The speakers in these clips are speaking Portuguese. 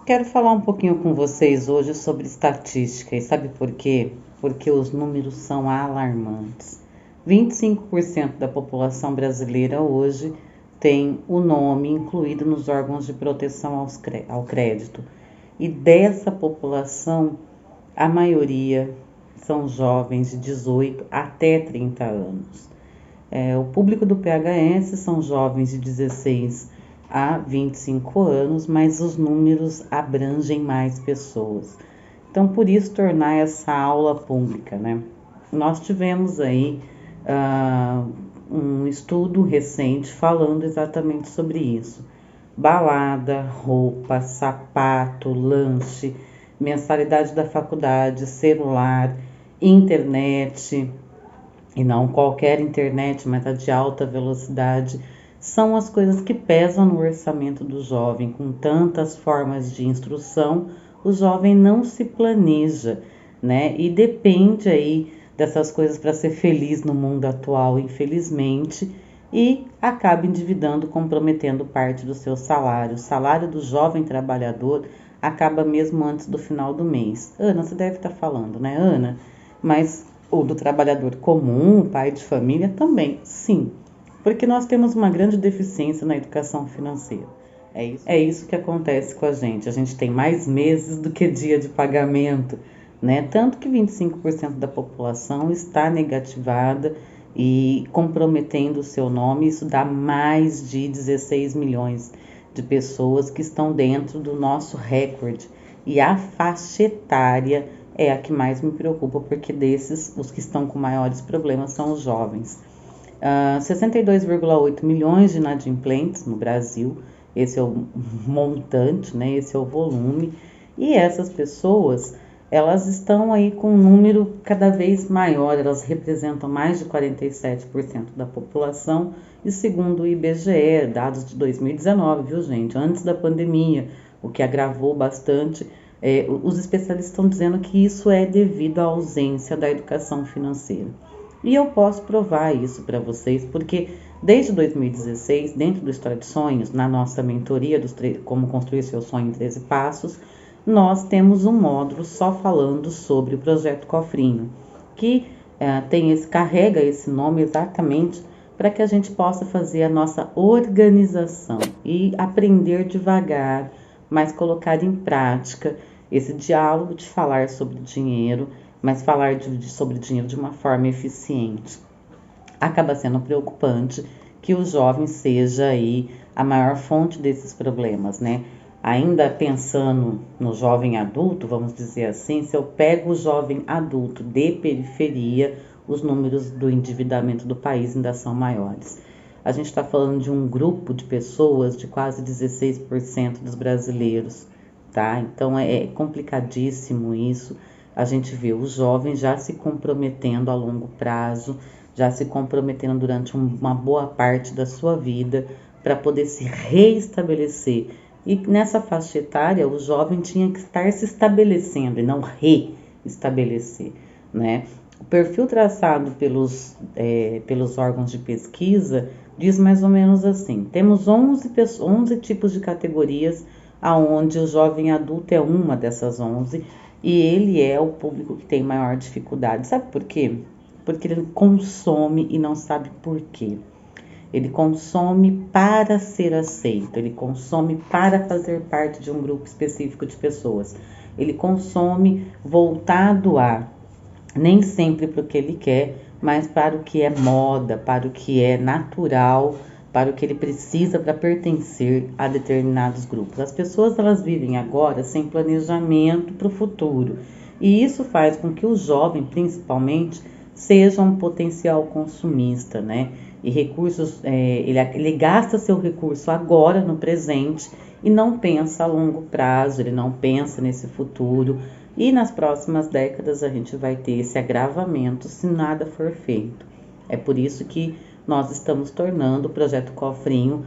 Quero falar um pouquinho com vocês hoje sobre estatística e sabe por quê? Porque os números são alarmantes. 25% da população brasileira hoje tem o nome incluído nos órgãos de proteção ao crédito. E dessa população, a maioria são jovens de 18 até 30 anos. O público do PHS são jovens de 16 a 25 anos, mas os números abrangem mais pessoas. Então, por isso, tornar essa aula pública, né? Nós tivemos aí um estudo recente falando exatamente sobre isso. Balada, roupa, sapato, lanche, mensalidade da faculdade, celular, internet, e não qualquer internet, mas a de alta velocidade, são as coisas que pesam no orçamento do jovem. Com tantas formas de instrução, o jovem não se planeja, né? E depende aí dessas coisas para ser feliz no mundo atual, infelizmente, e acaba endividando, comprometendo parte do seu salário. O salário do jovem trabalhador acaba mesmo antes do final do mês. Ana, você deve estar falando, né, Ana? Mas o do trabalhador comum, pai de família, também, sim. Porque nós temos uma grande deficiência na educação financeira. É isso que acontece com a gente. A gente tem mais meses do que dia de pagamento, né? Tanto que 25% da população está negativada e comprometendo o seu nome. Isso dá mais de 16 milhões de pessoas que estão dentro do nosso recorde. E a faixa etária é a que mais me preocupa, porque desses, os que estão com maiores problemas são os jovens. 62,8 milhões de inadimplentes no Brasil, esse é o montante, né? Esse é o volume, e essas pessoas, elas estão aí com um número cada vez maior, elas representam mais de 47% da população, e segundo o IBGE, dados de 2019, viu gente, antes da pandemia, o que agravou bastante. Os especialistas estão dizendo que isso é devido à ausência da educação financeira. E eu posso provar isso para vocês, porque desde 2016, dentro do História de Sonhos, na nossa mentoria Como Construir Seu Sonho em 13 Passos, nós temos um módulo só falando sobre o Projeto Cofrinho, que carrega esse nome exatamente para que a gente possa fazer a nossa organização e aprender devagar, mas colocar em prática esse diálogo de falar sobre dinheiro, mas falar sobre dinheiro de uma forma eficiente. Acaba sendo preocupante que o jovem seja aí a maior fonte desses problemas, né? Ainda pensando no jovem adulto, vamos dizer assim, se eu pego o jovem adulto de periferia, os números do endividamento do país ainda são maiores. A gente está falando de um grupo de pessoas de quase 16% dos brasileiros, tá? Então é complicadíssimo isso. A gente vê os jovens já se comprometendo a longo prazo, já se comprometendo durante uma boa parte da sua vida para poder se reestabelecer. E nessa faixa etária, o jovem tinha que estar se estabelecendo e não reestabelecer, né? O perfil traçado pelos órgãos de pesquisa diz mais ou menos assim: temos 11 tipos de categorias, aonde o jovem adulto é uma dessas 11, e ele é o público que tem maior dificuldade. Sabe por quê? Porque ele consome e não sabe por quê. Ele consome para ser aceito, ele consome para fazer parte de um grupo específico de pessoas. Ele consome voltado a, nem sempre para o que ele quer, mas para o que é moda, para o que é natural, para o que ele precisa para pertencer a determinados grupos. As pessoas, elas vivem agora sem planejamento para o futuro, e isso faz com que o jovem, principalmente, seja um potencial consumista, né? E recursos, ele gasta seu recurso agora, no presente, e não pensa a longo prazo, ele não pensa nesse futuro, e nas próximas décadas a gente vai ter esse agravamento se nada for feito. É por isso que nós estamos tornando o Projeto Cofrinho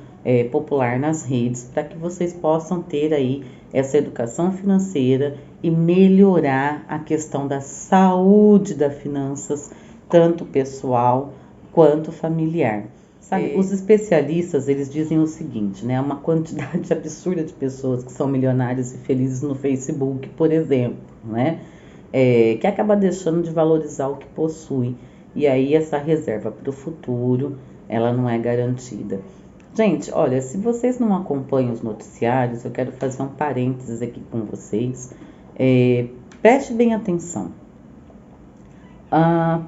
popular nas redes, para que vocês possam ter aí essa educação financeira e melhorar a questão da saúde das finanças, tanto pessoal quanto familiar. Sabe, os especialistas, eles dizem o seguinte, né? Uma quantidade absurda de pessoas que são milionárias e felizes no Facebook, por exemplo, né? Que acaba deixando de valorizar o que possui. E aí essa reserva para o futuro, ela não é garantida. Gente, olha, se vocês não acompanham os noticiários, eu quero fazer um parênteses aqui com vocês. Preste bem atenção.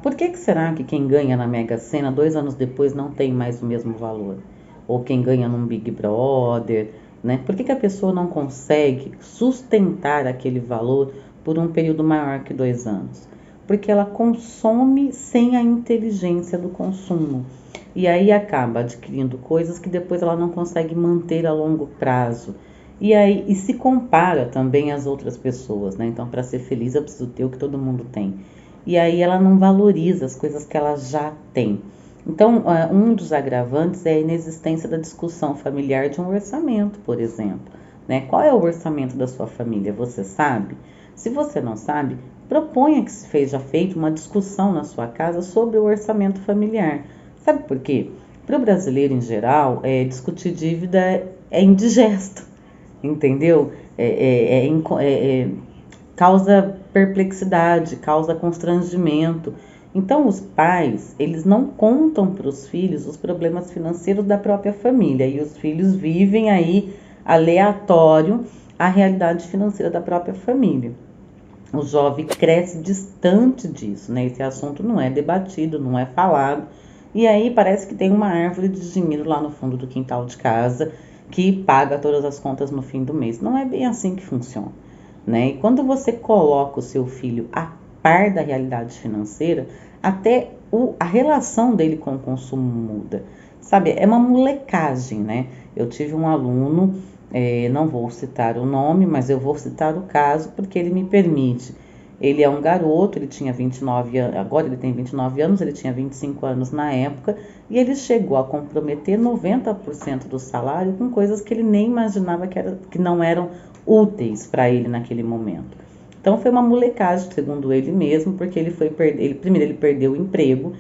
Por que será que quem ganha na Mega Sena 2 anos depois não tem mais o mesmo valor? Ou quem ganha num Big Brother, né? Por que a pessoa não consegue sustentar aquele valor por um período maior que 2 anos? Porque ela consome sem a inteligência do consumo. E aí acaba adquirindo coisas que depois ela não consegue manter a longo prazo. E se compara também às outras pessoas, né? Então, para ser feliz, eu preciso ter o que todo mundo tem. E aí ela não valoriza as coisas que ela já tem. Então, um dos agravantes é a inexistência da discussão familiar de um orçamento, por exemplo, né? Qual é o orçamento da sua família? Você sabe? Se você não sabe, proponha que seja feita uma discussão na sua casa sobre o orçamento familiar. Sabe por quê? Para o brasileiro em geral, discutir dívida é indigesto, entendeu? Causa perplexidade, causa constrangimento. Então, os pais, eles não contam para os filhos os problemas financeiros da própria família. E os filhos vivem aí aleatório a realidade financeira da própria família. O jovem cresce distante disso, né? Esse assunto não é debatido, não é falado. E aí parece que tem uma árvore de dinheiro lá no fundo do quintal de casa que paga todas as contas no fim do mês. Não é bem assim que funciona, né? E quando você coloca o seu filho a par da realidade financeira, até a relação dele com o consumo muda. Sabe, é uma molecagem, né? Eu tive um aluno, não vou citar o nome, mas eu vou citar o caso porque ele me permite. Ele é um garoto, ele tinha 29 anos, agora ele tem 29 anos, ele tinha 25 anos na época, e ele chegou a comprometer 90% do salário com coisas que ele nem imaginava que não eram úteis para ele naquele momento. Então foi uma molecagem, segundo ele mesmo, porque primeiro ele perdeu o emprego.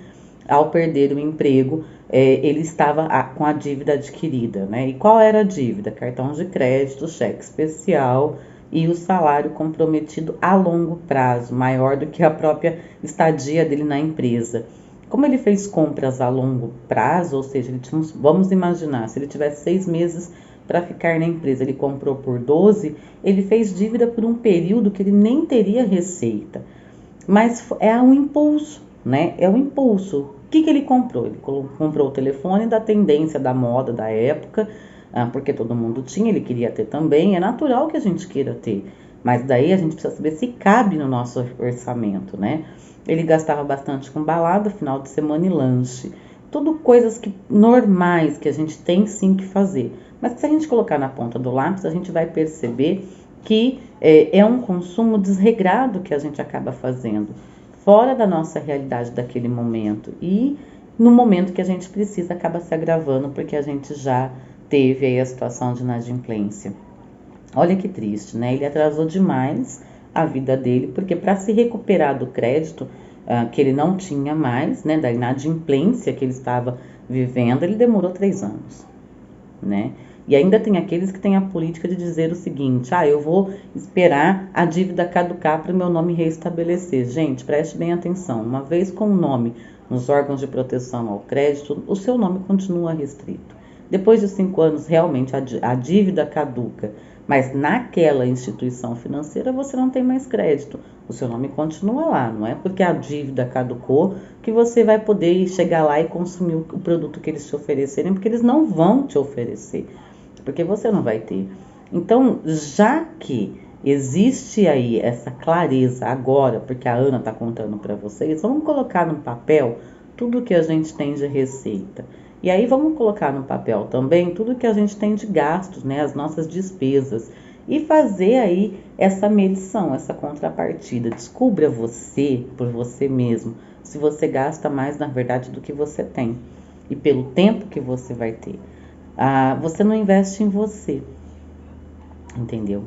Ao perder o emprego, ele estava com a dívida adquirida, né? E qual era a dívida? Cartão de crédito, cheque especial e o salário comprometido a longo prazo, maior do que a própria estadia dele na empresa. Como ele fez compras a longo prazo, ou seja, vamos imaginar, se ele tivesse 6 meses para ficar na empresa, ele comprou por 12, ele fez dívida por um período que ele nem teria receita. Mas é um impulso, né? É um impulso. O que ele comprou? Ele comprou o telefone da tendência da moda da época, porque todo mundo tinha, ele queria ter também. É natural que a gente queira ter, mas daí a gente precisa saber se cabe no nosso orçamento, né? Ele gastava bastante com balada, final de semana e lanche. Tudo coisas normais que a gente tem sim que fazer. Mas se a gente colocar na ponta do lápis, a gente vai perceber que é um consumo desregrado que a gente acaba fazendo, fora da nossa realidade daquele momento. E no momento que a gente precisa, acaba se agravando, porque a gente já teve aí a situação de inadimplência. Olha que triste, né? Ele atrasou demais a vida dele, porque para se recuperar do crédito que ele não tinha mais, né, da inadimplência que ele estava vivendo, ele demorou 3 anos, né? E ainda tem aqueles que têm a política de dizer o seguinte: eu vou esperar a dívida caducar para o meu nome reestabelecer. Gente, preste bem atenção, uma vez com o nome nos órgãos de proteção ao crédito, o seu nome continua restrito. Depois de 5 anos, realmente a dívida caduca, mas naquela instituição financeira você não tem mais crédito. O seu nome continua lá, não é porque a dívida caducou que você vai poder chegar lá e consumir o produto que eles te oferecerem, porque eles não vão te oferecer, porque você não vai ter. Então, já que existe aí essa clareza agora, porque a Ana está contando para vocês, vamos colocar no papel tudo que a gente tem de receita. E aí vamos colocar no papel também tudo que a gente tem de gastos, né, as nossas despesas, e fazer aí essa medição, essa contrapartida. Descubra você, por você mesmo, se você gasta mais, na verdade, do que você tem e pelo tempo que você vai ter. Você não investe em você, entendeu?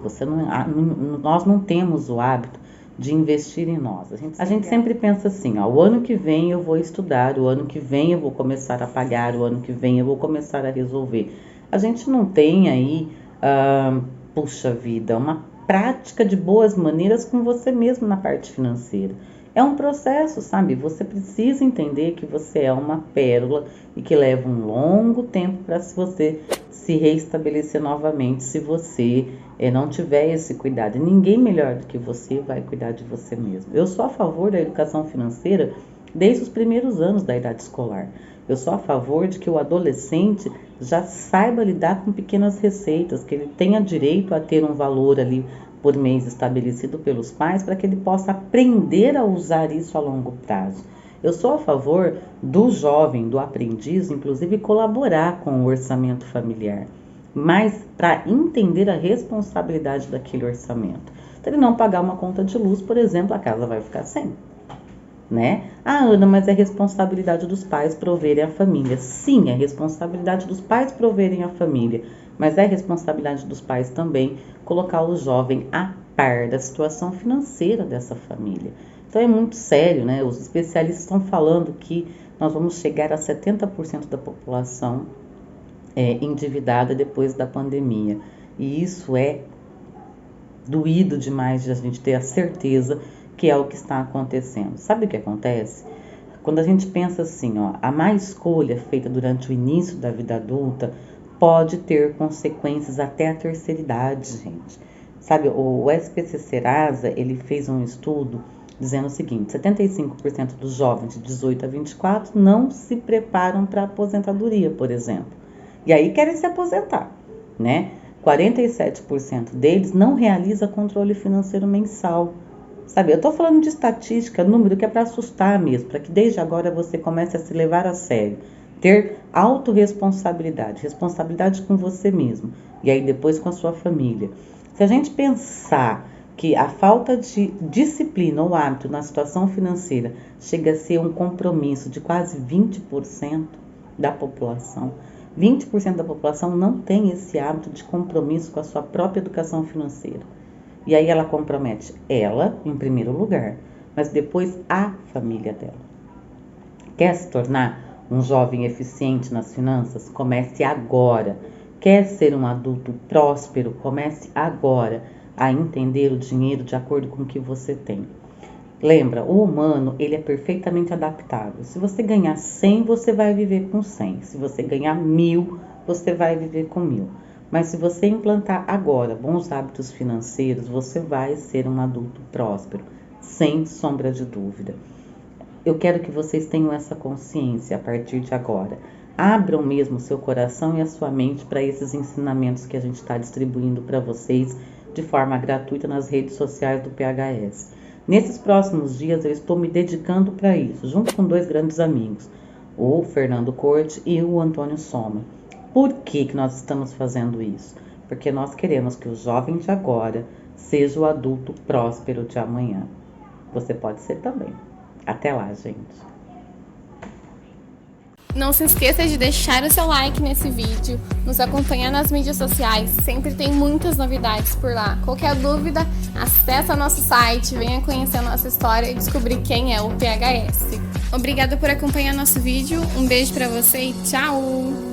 Nós não temos o hábito de investir em nós. A gente sempre pensa assim, ó, o ano que vem eu vou estudar, o ano que vem eu vou começar a pagar, o ano que vem eu vou começar a resolver. A gente não tem aí, puxa vida, uma prática de boas maneiras com você mesmo na parte financeira. É um processo, sabe? Você precisa entender que você é uma pérola e que leva um longo tempo para você se reestabelecer novamente se você não tiver esse cuidado. E ninguém melhor do que você vai cuidar de você mesmo. Eu sou a favor da educação financeira desde os primeiros anos da idade escolar. Eu sou a favor de que o adolescente já saiba lidar com pequenas receitas, que ele tenha direito a ter um valor ali por mês estabelecido pelos pais, para que ele possa aprender a usar isso a longo prazo. Eu sou a favor do jovem, do aprendiz, inclusive colaborar com o orçamento familiar, mas para entender a responsabilidade daquele orçamento. Se ele não pagar uma conta de luz, por exemplo, a casa vai ficar sem, né? Ah, Ana, mas é responsabilidade dos pais proverem a família. Sim, é responsabilidade dos pais proverem a família, mas é responsabilidade dos pais também colocar o jovem a par da situação financeira dessa família. Então é muito sério, né? Os especialistas estão falando que nós vamos chegar a 70% da população endividada depois da pandemia. E isso é doído demais de a gente ter a certeza que é o que está acontecendo. Sabe o que acontece? Quando a gente pensa assim, ó, a má escolha feita durante o início da vida adulta pode ter consequências até a terceira idade, gente. Sabe, o SPC Serasa, ele fez um estudo dizendo o seguinte: 75% dos jovens de 18 a 24 não se preparam para a aposentadoria, por exemplo. E aí querem se aposentar, né? 47% deles não realiza controle financeiro mensal. Sabe, eu tô falando de estatística, número que é para assustar mesmo, para que desde agora você comece a se levar a sério. Ter autorresponsabilidade, responsabilidade com você mesmo, e aí depois com a sua família. Se a gente pensar que a falta de disciplina ou hábito na situação financeira chega a ser um compromisso de quase 20% da população, 20% da população não tem esse hábito de compromisso com a sua própria educação financeira. E aí ela compromete ela, em primeiro lugar, mas depois a família dela. Quer se tornar um jovem eficiente nas finanças? Comece agora. Quer ser um adulto próspero? Comece agora a entender o dinheiro de acordo com o que você tem. Lembra, o humano, ele é perfeitamente adaptável. Se você ganhar 100, você vai viver com 100. Se você ganhar 1000, você vai viver com 1000. Mas se você implantar agora bons hábitos financeiros, você vai ser um adulto próspero, sem sombra de dúvida. Eu quero que vocês tenham essa consciência a partir de agora. Abram mesmo o seu coração e a sua mente para esses ensinamentos que a gente está distribuindo para vocês de forma gratuita nas redes sociais do PHS. Nesses próximos dias eu estou me dedicando para isso, junto com 2 grandes amigos, o Fernando Corte e o Antônio Soma. Por que nós estamos fazendo isso? Porque nós queremos que o jovem de agora seja o adulto próspero de amanhã. Você pode ser também. Até lá, gente. Não se esqueça de deixar o seu like nesse vídeo, nos acompanhar nas mídias sociais, sempre tem muitas novidades por lá. Qualquer dúvida, acesse o nosso site, venha conhecer a nossa história e descobrir quem é o PHS. Obrigada por acompanhar nosso vídeo, um beijo pra você e tchau!